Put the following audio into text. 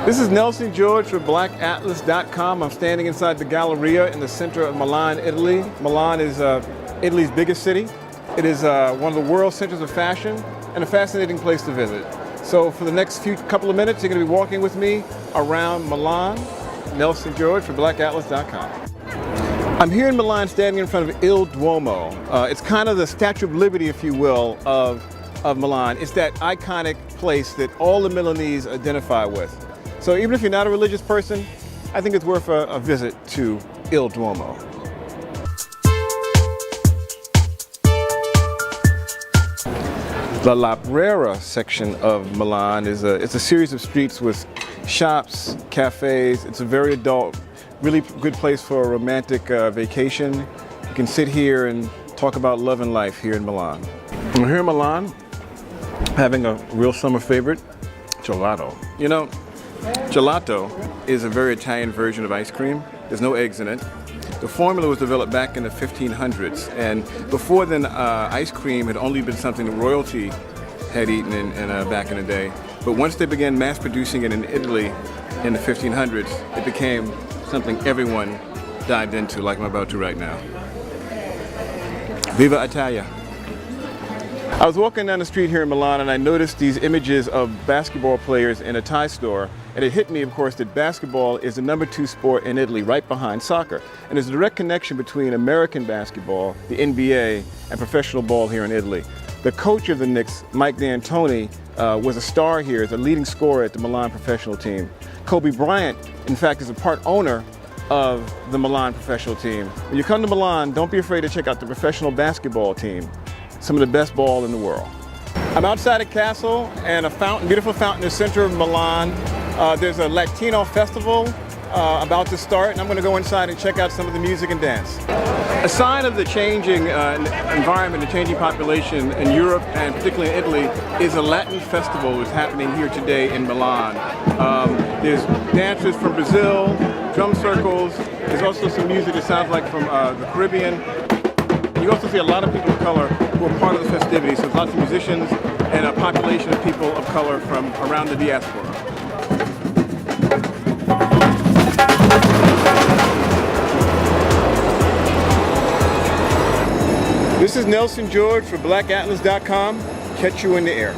This is Nelson George for BlackAtlas.com. I'm standing inside the Galleria in the center of Milan, Italy. Milan is Italy's biggest city. It is one of the world's centers of fashion and a fascinating place to visit. So for the next couple of minutes, you're going to be walking with me around Milan. Nelson George for BlackAtlas.com. I'm here in Milan standing in front of Il Duomo. It's kind of the Statue of Liberty, if you will, of Milan. It's that iconic place that all the Milanese identify with. So even if you're not a religious person, I think it's worth a visit to Il Duomo. The Labrera section of Milan is it's a series of streets with shops, cafes. It's a very adult, really good place for a romantic vacation. You can sit here and talk about love and life here in Milan. I'm here in Milan having a real summer favorite, gelato. You know, gelato is a very Italian version of ice cream. There's no eggs in it. The formula was developed back in the 1500s, and before then ice cream had only been something that royalty had eaten back in the day. But once they began mass producing it in Italy in the 1500s, it became something everyone dived into, like I'm about to right now. Viva Italia! I was walking down the street here in Milan and I noticed these images of basketball players in a tie store, and it hit me, of course, that basketball is the #2 sport in Italy, right behind soccer. And there's a direct connection between American basketball, the NBA, and professional ball here in Italy. The coach of the Knicks, Mike D'Antoni, was a star here as a leading scorer at the Milan professional team. Kobe Bryant, in fact, is a part owner of the Milan professional team. When you come to Milan, don't be afraid to check out the professional basketball team. Some of the best ball in the world. I'm outside a castle and a fountain, beautiful fountain in the center of Milan. There's a Latino festival about to start, and I'm going to go inside and check out some of the music and dance. A sign of the changing environment, the changing population in Europe and particularly in Italy is a Latin festival that's happening here today in Milan. There's dancers from Brazil, drum circles. There's also some music that sounds like from the Caribbean. You also see a lot of people of color who are part of the festivities. So there's lots of musicians and a population of people of color from around the diaspora. This is Nelson George for BlackAtlas.com. Catch you in the air.